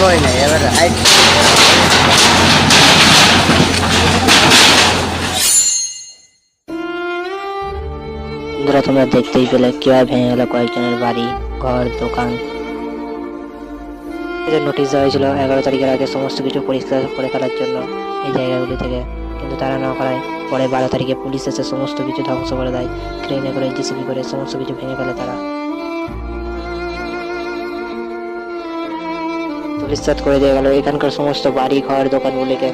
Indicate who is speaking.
Speaker 1: হয় নাই এবার
Speaker 2: বন্ধুরা, তোমরা দেখতেই পেলে কিভাবে ভেঙে গেল কয়েকজনের বাড়ি, ঘর, দোকান। নোটিশ দেওয়া হয়েছিল 11 তারিখের আগে সমস্ত কিছু পরিষ্কার করে ফেলার জন্য এই জায়গাগুলি থেকে, কিন্তু তারা না করায় পরে 12 তারিখে পুলিশ এসে সমস্ত কিছু ধ্বংস করে দেয়। ক্রেনে করে, জিসিবি করে সমস্ত কিছু ভেঙে ফেলে তারা। পুলিশ করে দিয়ে গেল এখানকার সমস্ত বাড়ি, ঘর, দোকানগুলিকে।